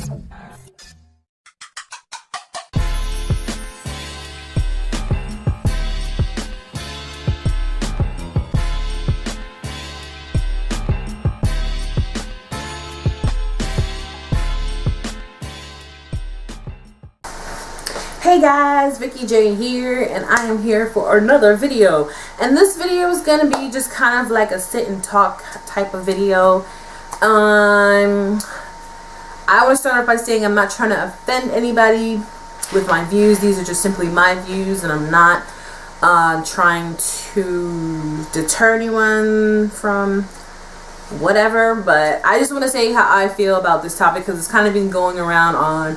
Hey guys, Vicky J here, and I am here for another video. And this video is gonna be just kind of like a sit and talk type of video. I want to start off by saying I'm not trying to offend anybody with my views. These are just simply my views, and I'm not trying to deter anyone from whatever. But I just want to say how I feel about this topic because it's kind of been going around on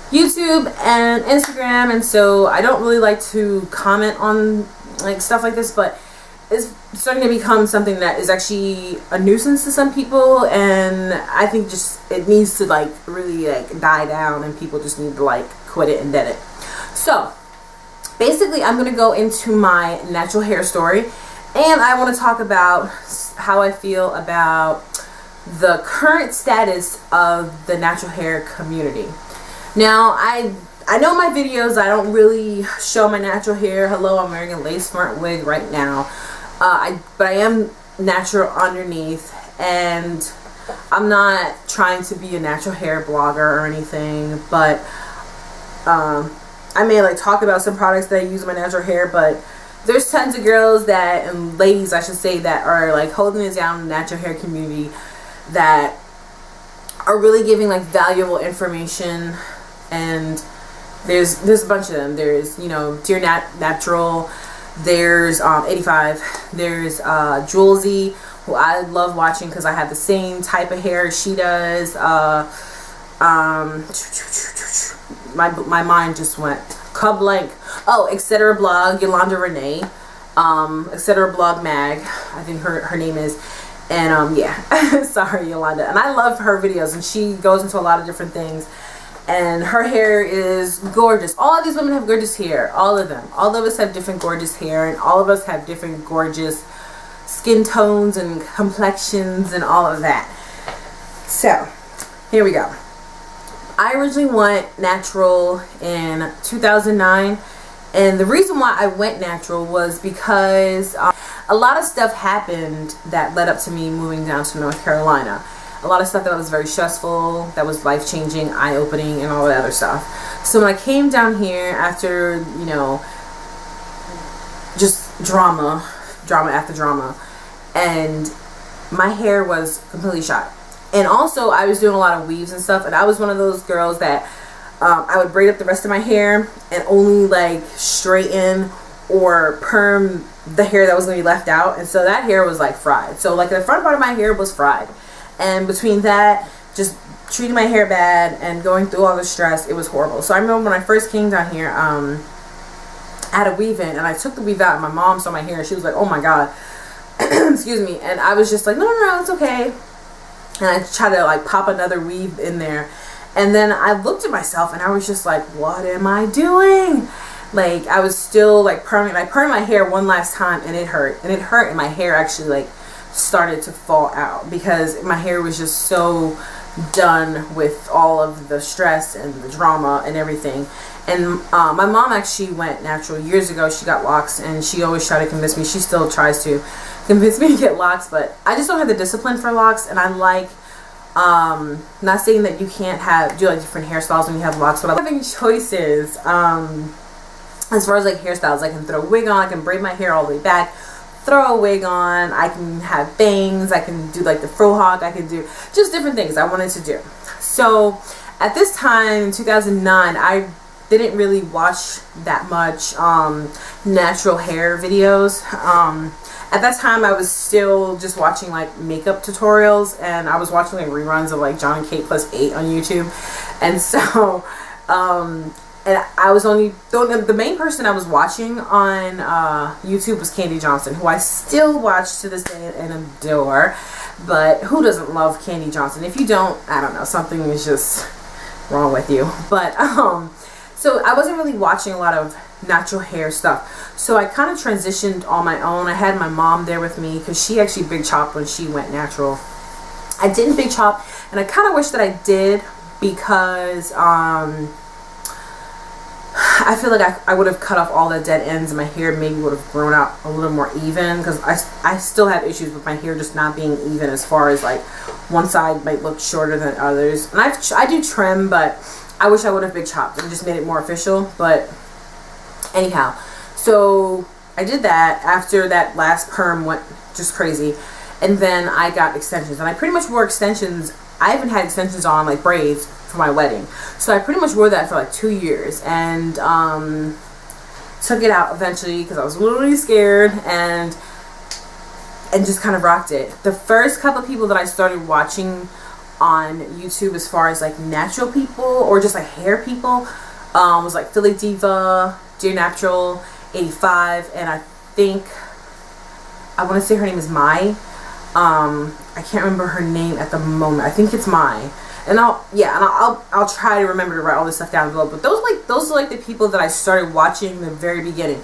YouTube and Instagram, and so I don't really like to comment on like stuff like this, but it's starting to become something that is actually a nuisance to some people, and I think just it needs to like really like die down, and people just need to like quit it and dead it. So basically I'm going to go into my natural hair story, and I want to talk about how I feel about the current status of the natural hair community. Now, I know my videos, I don't really show my natural hair. Hello, I'm wearing a lace front wig right now. But I am natural underneath, and I'm not trying to be a natural hair blogger or anything, but I may like talk about some products that I use in my natural hair, but there's tons of girls that, and ladies I should say, that are like holding it down in the natural hair community that are really giving like valuable information. And there's a bunch of them. There's, you know, Dear Natural, there's 85, there's Julesy, who I love watching because I have the same type of hair she does. My mind just went blank. Oh, Etc. Blog, Yolanda Renee, Etc. Blog Mag, I think her name is. And yeah, sorry Yolanda. And I love her videos, and she goes into a lot of different things. And her hair is gorgeous. All of these women have gorgeous hair. All of them. All of us have different gorgeous hair. And all of us have different gorgeous skin tones and complexions and all of that. So, here we go. I originally went natural in 2009. And the reason why I went natural was because a lot of stuff happened that led up to me moving down to North Carolina. A lot of stuff that was very stressful, that was life-changing, eye-opening, and all that other stuff. So when I came down here after, you know, just drama after drama, and my hair was completely shot. And also, I was doing a lot of weaves and stuff, and I was one of those girls that I would braid up the rest of my hair and only like straighten or perm the hair that was going to be left out. And so that hair was like fried. So like the front part of my hair was fried. And between that, just treating my hair bad and going through all the stress, it was horrible. So I remember when I first came down here, I had a weave in, and I took the weave out, and my mom saw my hair, and she was like, oh my god, excuse me. And I was just like, no, it's okay. And I tried to like pop another weave in there, and then I looked at myself, and I was just like, what am I doing? Like, I was still like perming. I permed my hair one last time, and it hurt, and my hair actually like started to fall out because my hair was just so done with all of the stress and the drama and everything. And my mom actually went natural years ago. She got locks, and she always tried to convince me. She still tries to convince me to get locks, but I just don't have the discipline for locks. And I like, not saying that you can't do like different hairstyles when you have locks, but I like having choices as far as like hairstyles. I can throw a wig on, I can braid my hair all the way back, throw a wig on, I can have bangs, I can do like the frohawk, I can do just different things I wanted to do. So at this time in 2009, I didn't really watch that much natural hair videos. At that time I was still just watching like makeup tutorials, and I was watching like reruns of like John and Kate plus 8 on YouTube. And so and I was only, the main person I was watching on YouTube was Candy Johnson, who I still watch to this day and adore. But who doesn't love Candy Johnson? If you don't, I don't know, something is just wrong with you. But so I wasn't really watching a lot of natural hair stuff. So I kind of transitioned on my own. I had my mom there with me because she actually big chopped when she went natural. I didn't big chop, and I kind of wish that I did, because I feel like I would have cut off all the dead ends and my hair maybe would have grown out a little more even, because I still have issues with my hair just not being even, as far as like one side might look shorter than others. And I do trim, but I wish I would have big chopped and just made it more official. But anyhow, so I did that after that last perm went just crazy, and then I got extensions, and I pretty much wore extensions. I haven't had extensions on, like braids, for my wedding, so I pretty much wore that for like 2 years, and took it out eventually because I was literally scared, and just kind of rocked it. The first couple of people that I started watching on YouTube, as far as like natural people or just like hair people, was like Philly Diva, Dear Natural 85, and I think I want to say her name is Mai. I can't remember her name at the moment. I think it's Mai. And I'll try to remember to write all this stuff down below. But those are like the people that I started watching in the very beginning.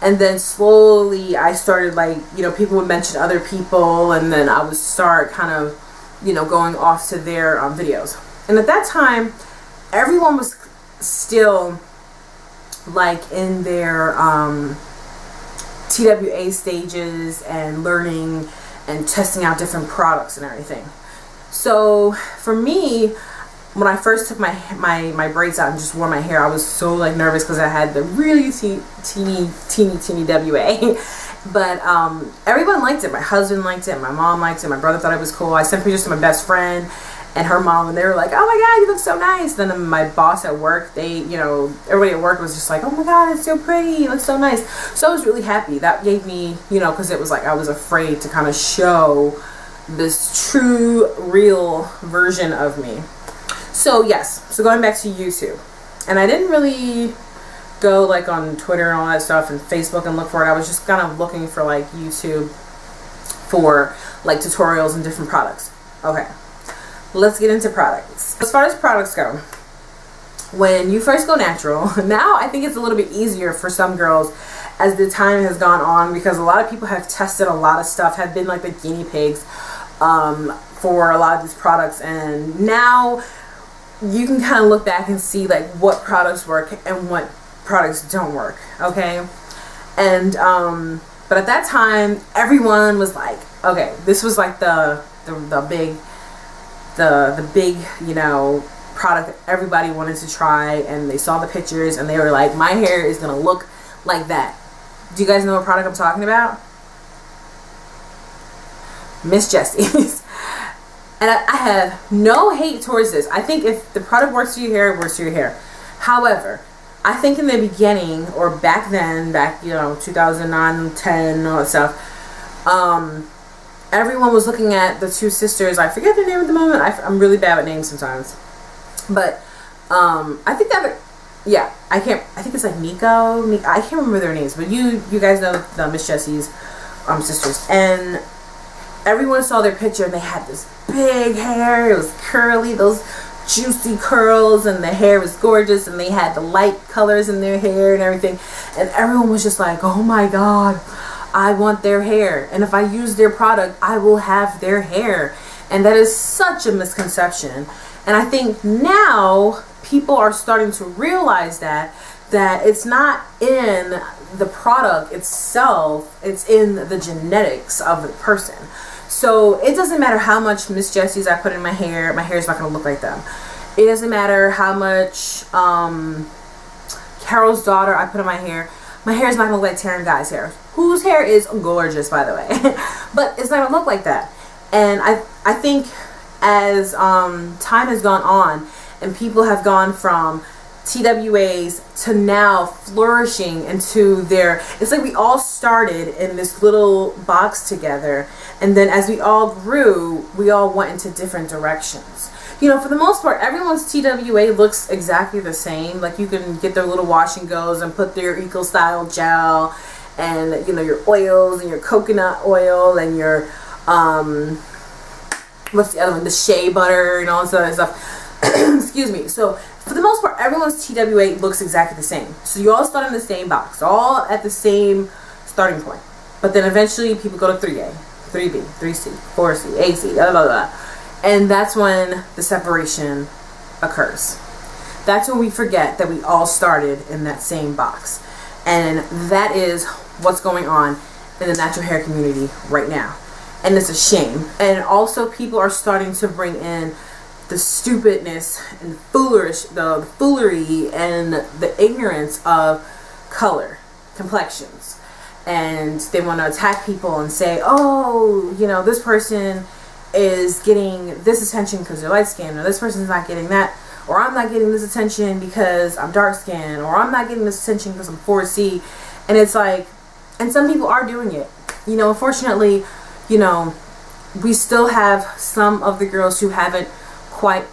And then slowly I started, like, you know, people would mention other people, and then I would start kind of, you know, going off to their videos. And at that time, everyone was still like in their TWA stages and learning and testing out different products and everything. So for me, when I first took my braids out and just wore my hair, I was so like nervous because I had the really teeny WA. But everyone liked it. My husband liked it, my mom liked it, my brother thought it was cool. I sent pictures to my best friend and her mom, and they were like, oh my god, you look so nice. Then my boss at work, everybody at work was just like, oh my god, it's so pretty, you look so nice. So I was really happy. That gave me, you know, because it was like I was afraid to kind of show this true, real version of me. So yes, so going back to YouTube, and I didn't really go like on Twitter and all that stuff and Facebook and look for it. I was just kind of looking for like YouTube for like tutorials and different products. Okay, let's get into products. As far as products go, when you first go natural, now I think it's a little bit easier for some girls as the time has gone on, because a lot of people have tested a lot of stuff, have been like the guinea pigs for a lot of these products, and now you can kind of look back and see like what products work and what products don't work. Okay, and but at that time everyone was like, okay, this was like the big, you know, product that everybody wanted to try, and they saw the pictures and they were like, my hair is gonna look like that. Do you guys know what product I'm talking about? Miss Jessie's. And I have no hate towards this. I think if the product works for your hair, it works for your hair. However, I think in the beginning, or back then, you know, 2009, 10, all that stuff, everyone was looking at the two sisters. I forget their name at the moment. I'm really bad with names sometimes. But I think that, yeah, I think it's like Nico. I can't remember their names, but you guys know the Miss Jessie's sisters. And everyone saw their picture and they had this big hair. It was curly, those juicy curls, and the hair was gorgeous, and they had the light colors in their hair and everything. And everyone was just like, oh my god, I want their hair, and if I use their product, I will have their hair. And that is such a misconception. And I think now people are starting to realize that it's not in the product itself, it's in the genetics of the person. So it doesn't matter how much Miss Jessie's I put in my hair is not going to look like them. It doesn't matter how much Carol's Daughter I put in my hair is not going to look like Taryn Guy's hair, whose hair is gorgeous, by the way. But it's not going to look like that. And I think as time has gone on and people have gone from TWAs to now flourishing into it's like we all started in this little box together, and then as we all grew, we all went into different directions. You know, for the most part, everyone's TWA looks exactly the same. Like, you can get their little wash and goes and put their eco style gel, and you know, your oils and your coconut oil and your what's the other one, the shea butter and all this other stuff. Excuse me. So for the most part, everyone's TWA looks exactly the same. So you all start in the same box, all at the same starting point. But then eventually people go to 3A, 3B, 3C, 4C, AC, blah, blah, blah. And that's when the separation occurs. That's when we forget that we all started in that same box. And that is what's going on in the natural hair community right now. And it's a shame. And also people are starting to bring in the stupidness and the foolery and the ignorance of color, complexions. And they want to attack people and say, oh, you know, this person is getting this attention because they're light skinned, or this person's not getting that, or I'm not getting this attention because I'm dark skinned, or I'm not getting this attention because I'm 4C. And it's like, and some people are doing it. You know, unfortunately, you know, we still have some of the girls who haven't quite,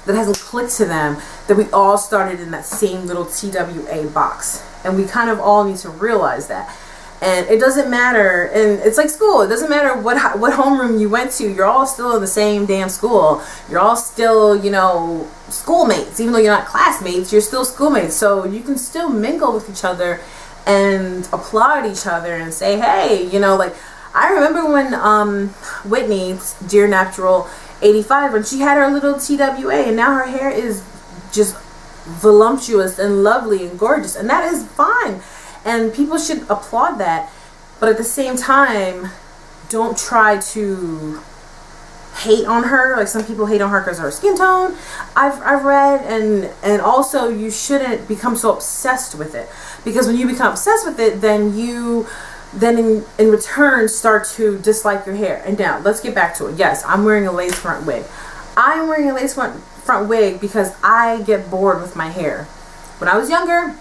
that hasn't clicked to them, that we all started in that same little TWA box. And we kind of all need to realize that. And it doesn't matter, and it's like school, it doesn't matter what homeroom you went to, you're all still in the same damn school. You're all still, you know, schoolmates. Even though you're not classmates, you're still schoolmates. So you can still mingle with each other and applaud each other and say, hey, you know, like, I remember when Whitney, Dear Natural 85, when she had her little TWA, and now her hair is just voluptuous and lovely and gorgeous, and that is fine. And people should applaud that. But at the same time, don't try to hate on her. Like some people hate on her because of her skin tone. I've read, and also you shouldn't become so obsessed with it. Because when you become obsessed with it, then you in return start to dislike your hair. And now, let's get back to it. Yes, I'm wearing a lace front wig. I'm wearing a lace front wig because I get bored with my hair. When I was younger,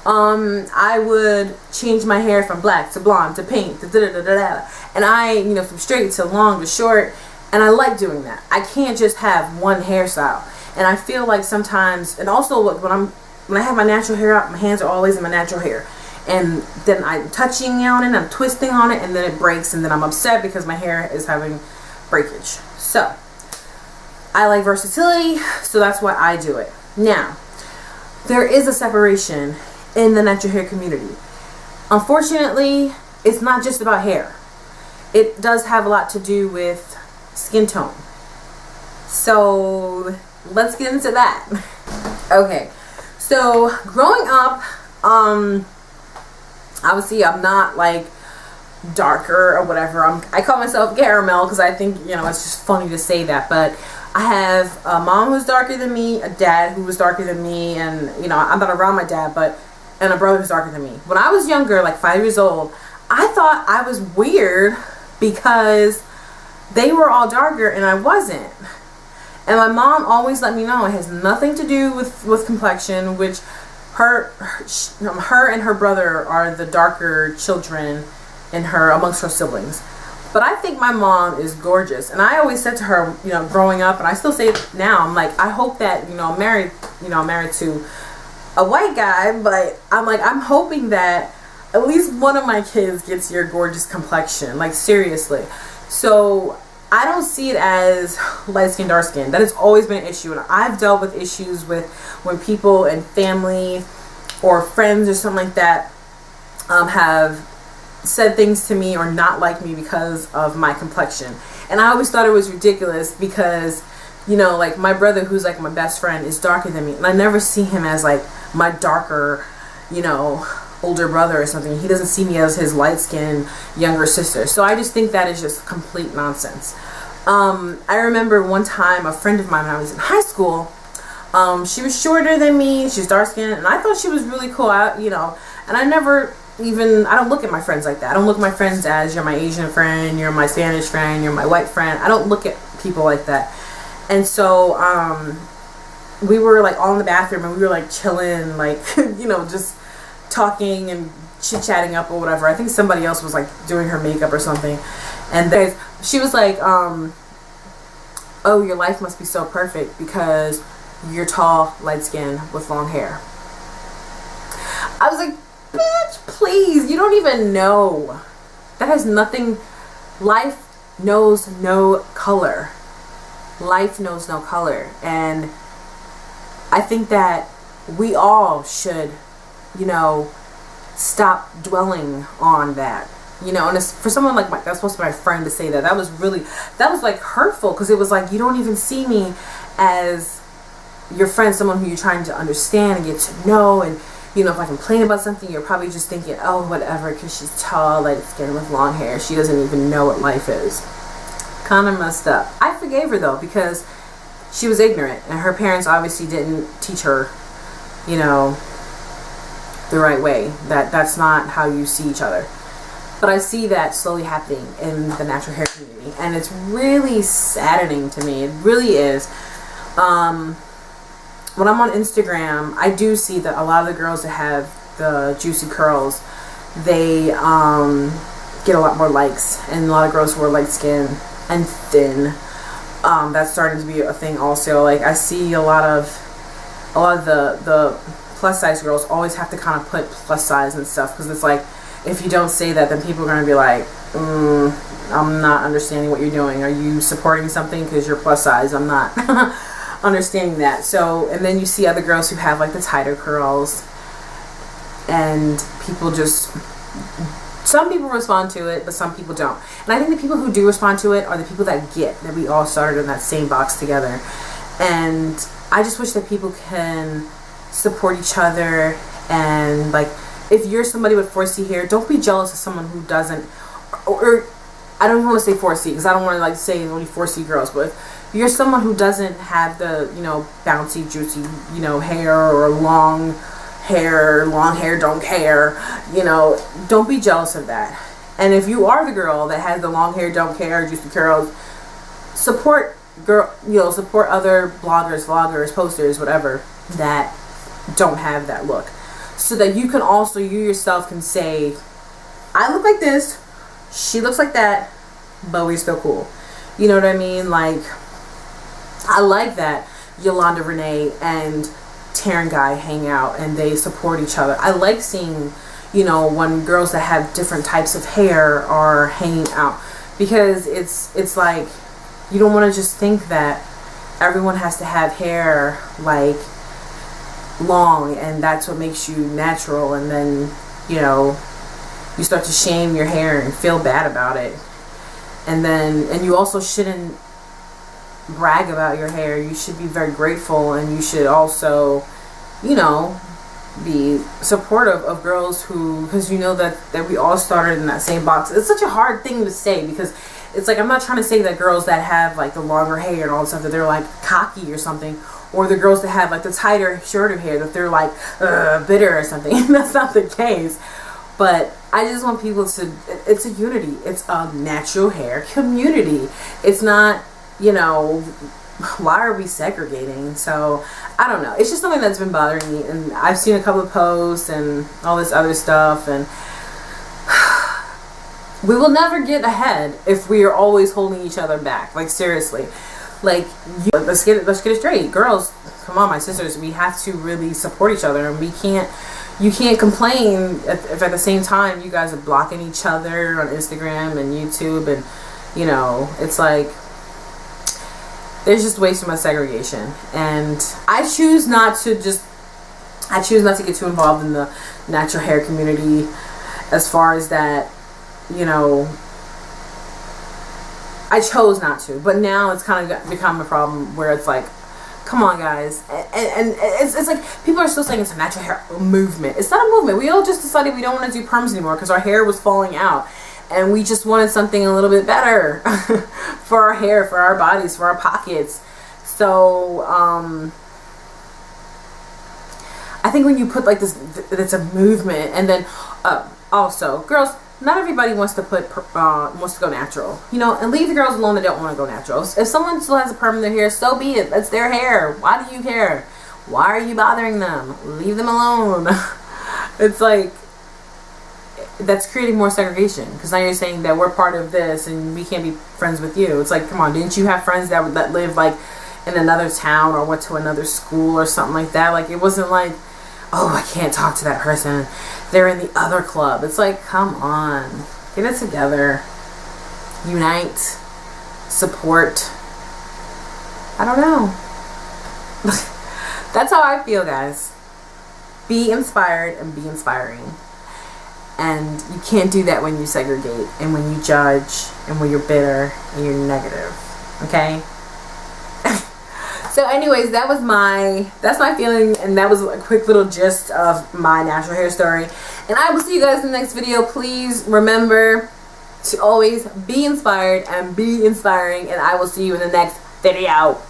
I would change my hair from black to blonde to pink to da-da-da-da-da. And I, you know, from straight to long to short. And I like doing that. I can't just have one hairstyle. And I feel like sometimes, and also when I have my natural hair out, my hands are always in my natural hair. And then I'm touching on it, I'm twisting on it, and then it breaks, and then I'm upset because my hair is having breakage. So, I like versatility, so that's why I do it. Now, there is a separation in the natural hair community. Unfortunately, it's not just about hair. It does have a lot to do with skin tone. So, let's get into that. Okay, so growing up, obviously I'm not like darker or whatever. I call myself caramel because I think, you know, it's just funny to say that. But I have a mom who's darker than me, a dad who was darker than me, and, you know, I'm not around my dad, and a brother who's darker than me. When I was younger, like 5 years old, I thought I was weird because they were all darker and I wasn't. And my mom always let me know it has nothing to do with complexion, which her and her brother are the darker children amongst her siblings. But I think my mom is gorgeous. And I always said to her, you know, growing up, and I still say it now, I'm like, I hope that, you know, I'm married to a white guy, but I'm like, I'm hoping that at least one of my kids gets your gorgeous complexion. Like, seriously. So I don't see it as light skin, dark skin. That has always been an issue. And I've dealt with issues with when people and family or friends or something like that have said things to me or not like me because of my complexion. And I always thought it was ridiculous because, you know, like my brother, who's like my best friend, is darker than me. And I never see him as like my darker, you know, older brother or something. He doesn't see me as his light-skinned younger sister. So I just think that is just complete nonsense. I remember one time a friend of mine when I was in high school, she was shorter than me, she's dark-skinned, and I thought she was really cool, you know, and I don't look at my friends like that. I don't look at my friends as, you're my Asian friend, you're my Spanish friend, you're my white friend. I don't look at people like that. And so, we were like all in the bathroom and we were like chilling, like, you know, just talking and chit-chatting up or whatever. I think somebody else was like doing her makeup or something. And then she was like, oh, your life must be so perfect because you're tall, light-skinned, with long hair. I was like, bitch, please, you don't even know. That has nothing. Life knows no color. Life knows no color. And I think that we all should, you know, stop dwelling on that. You know, and it's, for someone like that's supposed to be my friend to say that, that was like hurtful, because it was like, you don't even see me as your friend, someone who you're trying to understand and get to know, and you know, if I complain about something, you're probably just thinking, oh, whatever, because she's tall, light skin with long hair, she doesn't even know what life is. Kind of messed up. I forgave her though, because she was ignorant, and her parents obviously didn't teach her, you know, the right way. That's not how you see each other. But I see that slowly happening in the natural hair community, and it's really saddening to me. It really is. When I'm on Instagram, I do see that a lot of the girls that have the juicy curls, they get a lot more likes, and a lot of girls who are light skin and thin, that's starting to be a thing also. Like, I see a lot of the plus size girls always have to kind of put plus size and stuff, because it's like, if you don't say that, then people are going to be like, I'm not understanding what you're doing. Are you supporting something because you're plus size? I'm not understanding that. So, and then you see other girls who have like the tighter curls, and people just, some people respond to it, but some people don't. And I think the people who do respond to it are the people that get that we all started in that same box together. And I just wish that people can support each other, and like, if you're somebody with 4C hair, don't be jealous of someone who doesn't, or I don't want to say 4C because I don't want to like say only 4C girls, but if you're someone who doesn't have the, you know, bouncy, juicy, you know, hair, or long hair don't care, you know, don't be jealous of that. And if you are the girl that has the long hair don't care, juicy curls, support support other bloggers, vloggers, posters, whatever, that don't have that look, so that you can also, you yourself can say, I look like this, she looks like that, but we're still cool. You know what I mean? Like, I like that Yolanda Renee and Taryn Guy hang out and they support each other. I like seeing, you know, when girls that have different types of hair are hanging out, because it's like, you don't want to just think that everyone has to have hair like long and that's what makes you natural, and then, you know, you start to shame your hair and feel bad about it. And you also shouldn't brag about your hair. You should be very grateful, and you should also, you know, be supportive of girls who, because you know that we all started in that same box. It's such a hard thing to say, because it's like, I'm not trying to say that girls that have like the longer hair and all that stuff, that they're like cocky or something, or the girls that have like the tighter, shorter hair, that they're like bitter or something. That's not the case. But I just want people to, it's a unity. It's a natural hair community. It's not, you know, why are we segregating? So I don't know. It's just something that's been bothering me, and I've seen a couple of posts and all this other stuff, and we will never get ahead if we are always holding each other back. Like, seriously. Like, let's get it straight. Girls, come on, my sisters, we have to really support each other, and you can't complain if at the same time you guys are blocking each other on Instagram and YouTube, and, you know, it's like, there's just way too much segregation. And I choose not to get too involved in the natural hair community, as far as that, you know, I chose not to, but now it's kind of become a problem where it's like, come on, guys. And it's like, people are still saying it's a natural hair movement. It's not a movement. We all just decided we don't want to do perms anymore because our hair was falling out, and we just wanted something a little bit better for our hair, for our bodies, for our pockets. So I think when you put like this, it's a movement. And then also, girls, not everybody wants to go natural, you know, and leave the girls alone that don't want to go natural. If someone still has a perm in their hair, so be it. That's their hair. Why do you care? Why are you bothering them? Leave them alone. It's like, that's creating more segregation, because now you're saying that we're part of this and we can't be friends with you. It's like, come on, didn't you have friends that live like in another town or went to another school or something like that? Like, it wasn't like, oh, I can't talk to that person, they're in the other club. It's like, come on, get it together, unite, support. I don't know. That's how I feel, guys. Be inspired and be inspiring. And you can't do that when you segregate, and when you judge, and when you're bitter and you're negative. Okay? So anyways, that's my feeling, and that was a quick little gist of my natural hair story. And I will see you guys in the next video. Please remember to always be inspired and be inspiring, and I will see you in the next video.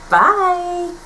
Bye.